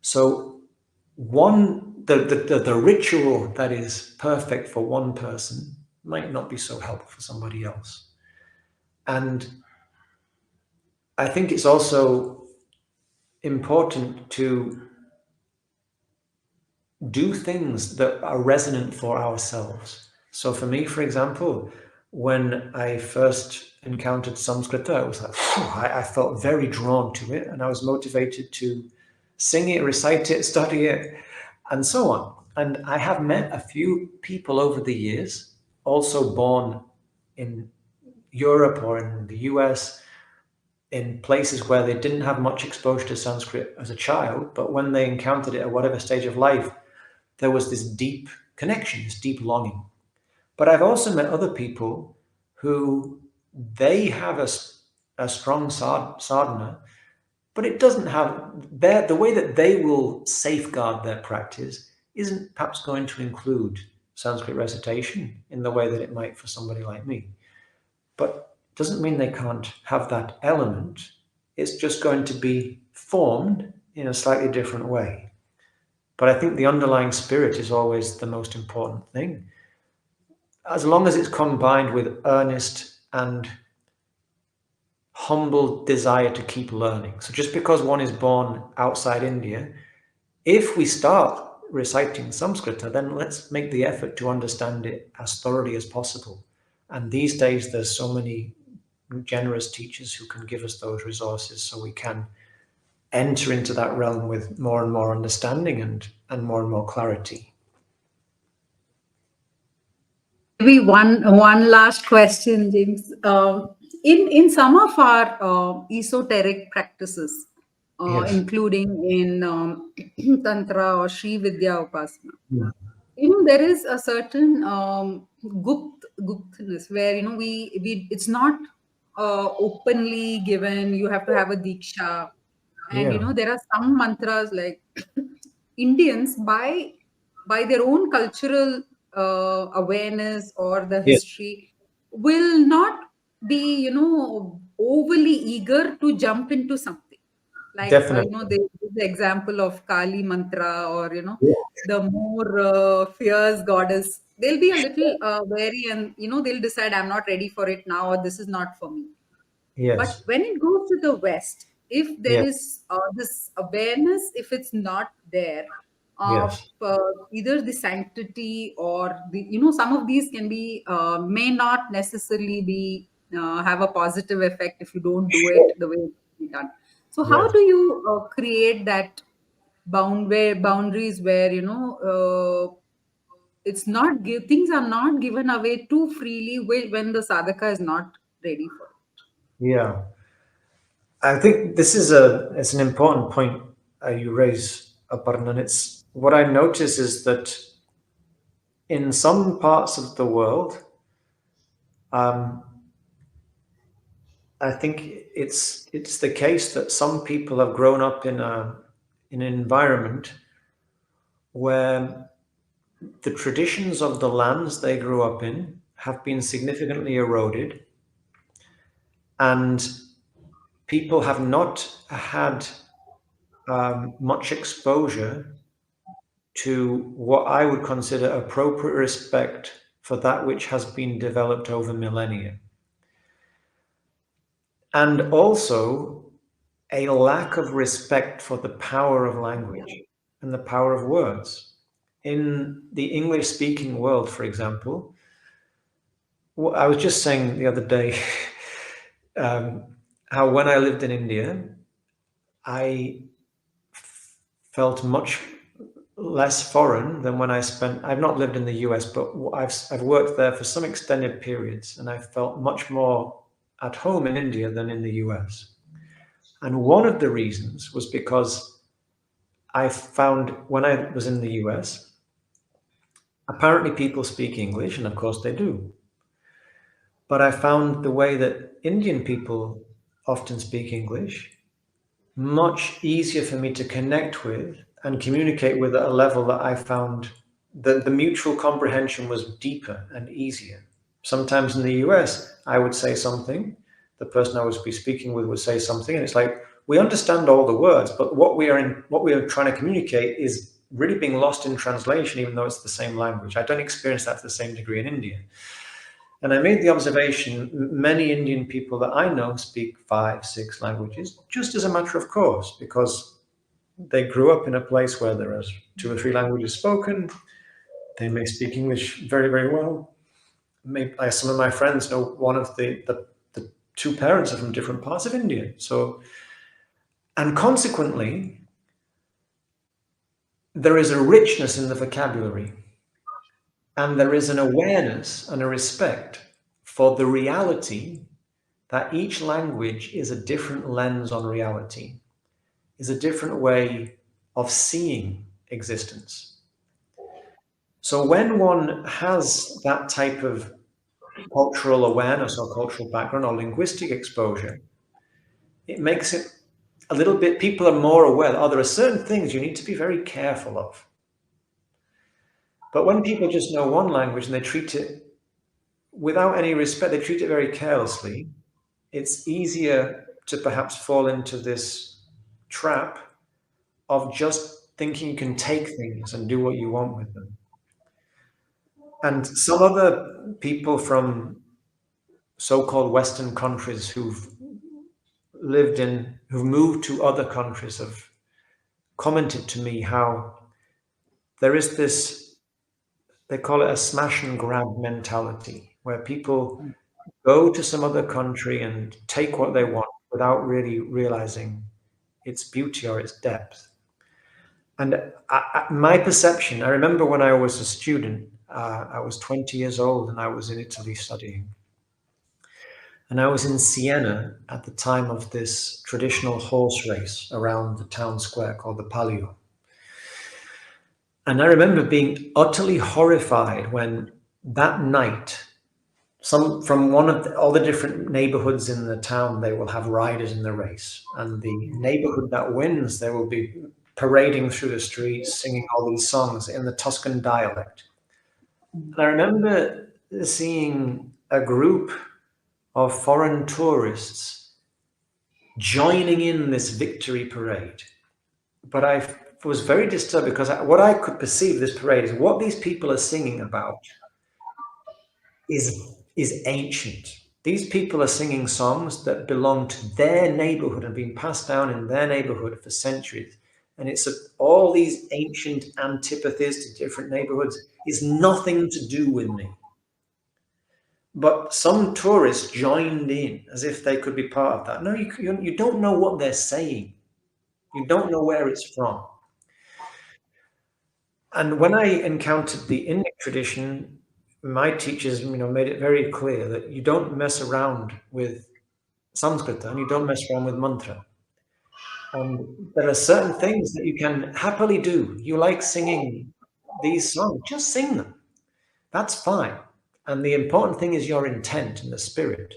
So the ritual that is perfect for one person might not be so helpful for somebody else. And I think it's also important to do things that are resonant for ourselves. So for me, for example, when I first encountered Samskrita, it was like, I felt very drawn to it, and I was motivated to sing it, recite it, study it, and so on. And I have met a few people over the years, also born in Europe or in the US, in places where they didn't have much exposure to Sanskrit as a child, but when they encountered it at whatever stage of life, there was this deep connection, this deep longing. But I've also met other people who they have a strong sadhana, but it doesn't have the way that they will safeguard their practice isn't perhaps going to include Sanskrit recitation in the way that it might for somebody like me. But it doesn't mean they can't have that element. It's just going to be formed in a slightly different way. But I think the underlying spirit is always the most important thing. As long as it's combined with earnest and humble desire to keep learning. So just because one is born outside India, if we start reciting Samskrita, then let's make the effort to understand it as thoroughly as possible. And these days, there's so many generous teachers who can give us those resources so we can enter into that realm with more and more understanding and more clarity. Maybe one last question, James. In some of our esoteric practices, Yes. including in Tantra or Sri Vidya Upasana, Yeah. there is a certain guptness where we it's not openly given. You have to have a diksha, and Yeah. there are some mantras like Indians by their own cultural awareness or the Yes. history will not be overly eager to jump into something like Definitely. they give the example of Kali mantra, or Yeah. the more fierce goddess, they'll be a little wary, and they'll decide, I'm not ready for it now, or this is not for me. But Yes. when it goes to the West, if there Yes. is this awareness, if it's not there, of Yes. either the sanctity or the, some of these can be, may not necessarily be, have a positive effect if you don't do it Sure. the way it should be done. So, how Yes. do you create that boundaries where, it's not things are not given away too freely when the sadhaka is not ready for it? Yeah. I think this is it's an important point you raise, Aparna. It's what I notice is that in some parts of the world, um, I think it's the case that some people have grown up in an environment where the traditions of the lands they grew up in have been significantly eroded, and people have not had much exposure to what I would consider appropriate respect for that which has been developed over millennia. And also a lack of respect for the power of language and the power of words. In the English speaking world, for example, I was just saying the other day um, how when I lived in India, I felt much less foreign than when I've not lived in the US, but I've worked there for some extended periods, and I felt much more at home in India than in the US. And one of the reasons was because I found when I was in the US, apparently people speak English, and of course they do. But I found the way that Indian people often speak English much easier for me to connect with and communicate with at a level that I found that the mutual comprehension was deeper and easier. Sometimes in the US, I would say something, the person I would be speaking with would say something, and it's like we understand all the words, but what we are trying to communicate is really being lost in translation, even though it's the same language. I don't experience that to the same degree in India. And I made the observation many Indian people that I know speak 5, 6 languages just as a matter of course, because they grew up in a place where there are 2 or 3 languages spoken. They may speak English very, very well. Some of my friends know one of the 2 parents are from different parts of India. So, and consequently, there is a richness in the vocabulary, and there is an awareness and a respect for the reality that each language is a different lens on reality, is a different way of seeing existence. So when one has that type of cultural awareness or cultural background or linguistic exposure, it makes it a little bit, people are more aware that, oh, there are certain things you need to be very careful of. But when people just know one language and they treat it without any respect, they treat it very carelessly, it's easier to perhaps fall into this trap of just thinking you can take things and do what you want with them. And some other people from so-called Western countries who've moved to other countries have commented to me how there is this, they call it a smash and grab mentality, where people go to some other country and take what they want without really realizing its beauty or its depth. And my perception, I remember when I was a student, I was 20 years old and I was in Italy studying. And I was in Siena at the time of this traditional horse race around the town square called the Palio. And I remember being utterly horrified when that night, some from one of all the different neighborhoods in the town, they will have riders in the race. And the neighborhood that wins, they will be parading through the streets, singing all these songs in the Tuscan dialect. And I remember seeing a group of foreign tourists joining in this victory parade. But I was very disturbed because what I could perceive this parade is what these people are singing about is ancient. These people are singing songs that belong to their neighborhood and been passed down in their neighborhood for centuries. And it's all these ancient antipathies to different neighborhoods is nothing to do with me. But some tourists joined in as if they could be part of that. No, you don't know what they're saying. You don't know where it's from. And when I encountered the Indic tradition, my teachers, made it very clear that you don't mess around with Sanskrit and you don't mess around with mantra. And there are certain things that you can happily do. You like singing these songs, just sing them. That's fine. And the important thing is your intent and the spirit.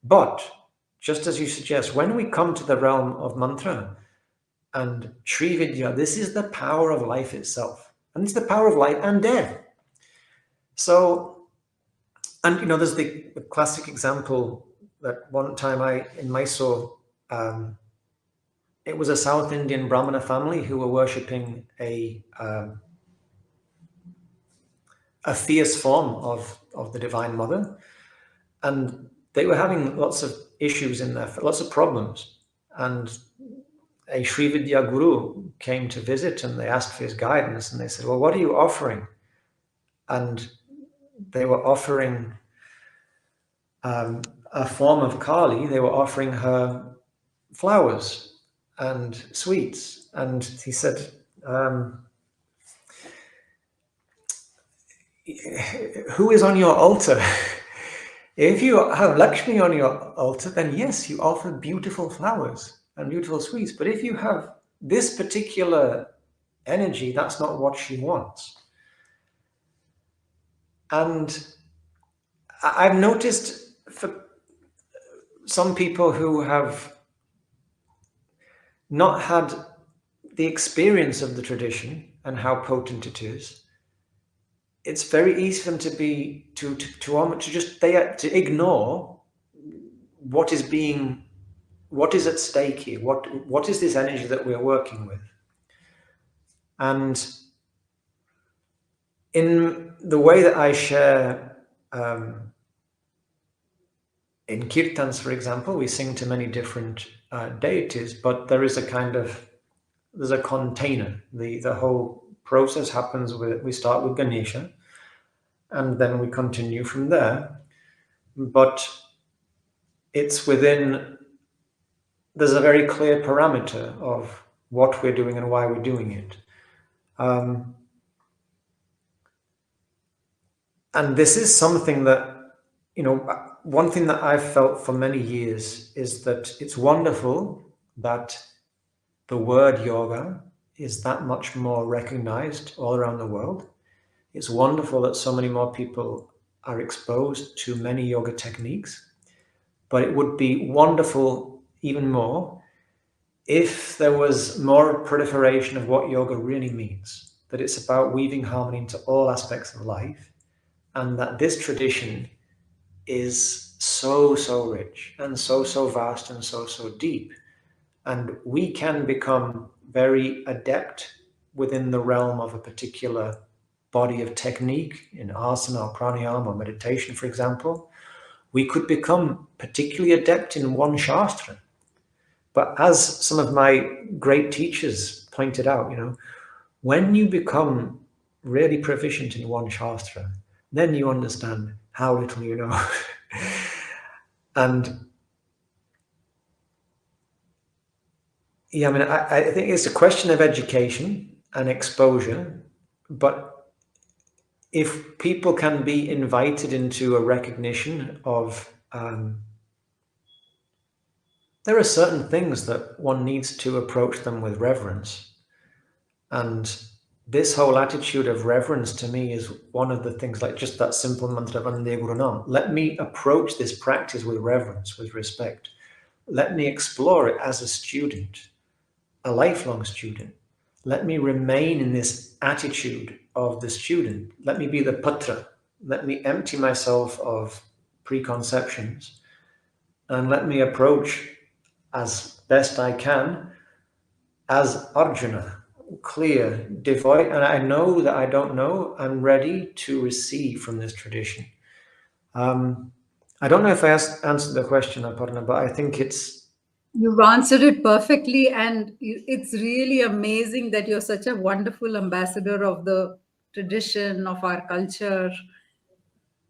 But just as you suggest, when we come to the realm of mantra and Sri Vidya, this is the power of life itself. And it's the power of life and death. So, and there's the classic example that one time in Mysore, it was a South Indian Brahmana family who were worshipping a fierce form of the Divine Mother, and they were having lots of issues in there, lots of problems. And a Sri Vidya Guru came to visit, and they asked for his guidance, and they said, "Well, what are you offering?" And they were offering a form of Kali. They were offering her flowers and sweets, and he said, "Who is on your altar?" If you have Lakshmi on your altar, then yes, you offer beautiful flowers and beautiful sweets. But if you have this particular energy, that's not what she wants. And I've noticed for some people who have not had the experience of the tradition and how potent it is, it's very easy for them to be to just to ignore what is being what is at stake here, what is this energy that we're working with. And in the way that I share in kirtans, for example, we sing to many different deities, but there is a kind of there's a container. The whole process happens with we start with Ganesha, and then we continue from there. But it's within there's a very clear parameter of what we're doing and why we're doing it. And this is something that, one thing that I've felt for many years is that it's wonderful that the word yoga is that much more recognized all around the world. It's wonderful that so many more people are exposed to many yoga techniques, but it would be wonderful even more if there was more proliferation of what yoga really means, that it's about weaving harmony into all aspects of life, and that this tradition is so rich and so vast and so deep. And we can become very adept within the realm of a particular body of technique in asana or pranayama or meditation, for example. We could become particularly adept in one shastra. But as some of my great teachers pointed out, when you become really proficient in one shastra, then you understand how little you know. And yeah, I mean, I think it's a question of education and exposure, but if people can be invited into a recognition of there are certain things that one needs to approach them with reverence. And this whole attitude of reverence to me is one of the things, like just that simple mantra of Ande Guru Nam. Let me approach this practice with reverence, with respect. Let me explore it as a student, a lifelong student. Let me remain in this attitude of the student. Let me be the patra. Let me empty myself of preconceptions and let me approach as best I can as Arjuna, clear, devoid, and I know that I don't know. I'm ready to receive from this tradition. I don't know if I answered the question, Aparna, but I think it's You've answered it perfectly, and it's really amazing that you're such a wonderful ambassador of the tradition of our culture.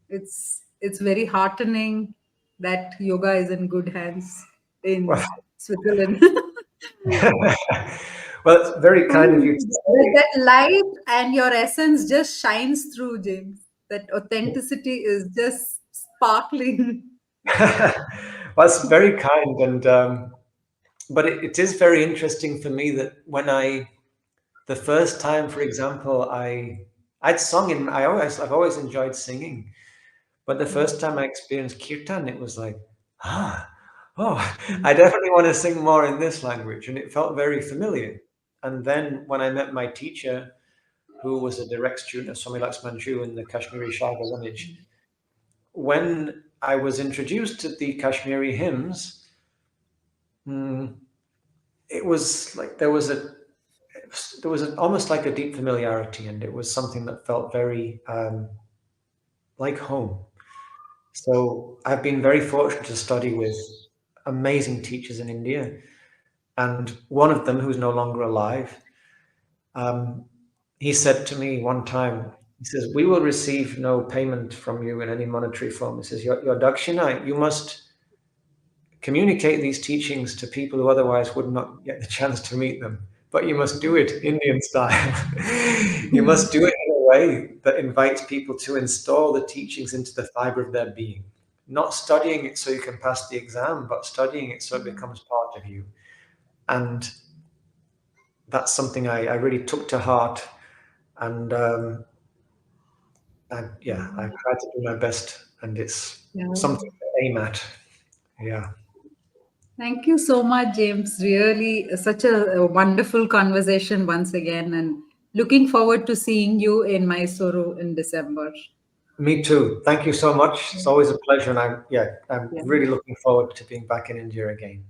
It's very heartening that yoga is in good hands well, in Switzerland. well, it's very kind of you to that, say. that light and your essence just shines through, James. That authenticity is just sparkling. Well, it's very kind, and but it is very interesting for me that when the first time, for example, I'd sung in I've always enjoyed singing, but the first time I experienced kirtan, it was like, ah, oh, I definitely want to sing more in this language, and it felt very familiar. And then when I met my teacher, who was a direct student of Swami Lakshmanju in the Kashmiri Shaivism lineage, when I was introduced to the Kashmiri hymns, it was like there was almost like a deep familiarity, and it was something that felt very like home. So I've been very fortunate to study with amazing teachers in India, and one of them, who's no longer alive, um, he said to me one time, he says, "We will receive no payment from you in any monetary form." He says, your dakshina, you must communicate these teachings to people who otherwise would not get the chance to meet them. But you must do it Indian style. You must do it in a way that invites people to install the teachings into the fiber of their being. Not studying it so you can pass the exam, but studying it so it becomes part of you. And that's something I really took to heart. And yeah, I tried to do my best, and it's Yeah. something to aim at. Yeah. Thank you so much, James. Really, such a wonderful conversation once again, and looking forward to seeing you in Mysuru in December. Me too. Thank you so much. It's always a pleasure, and I'm Yeah. really looking forward to being back in India again.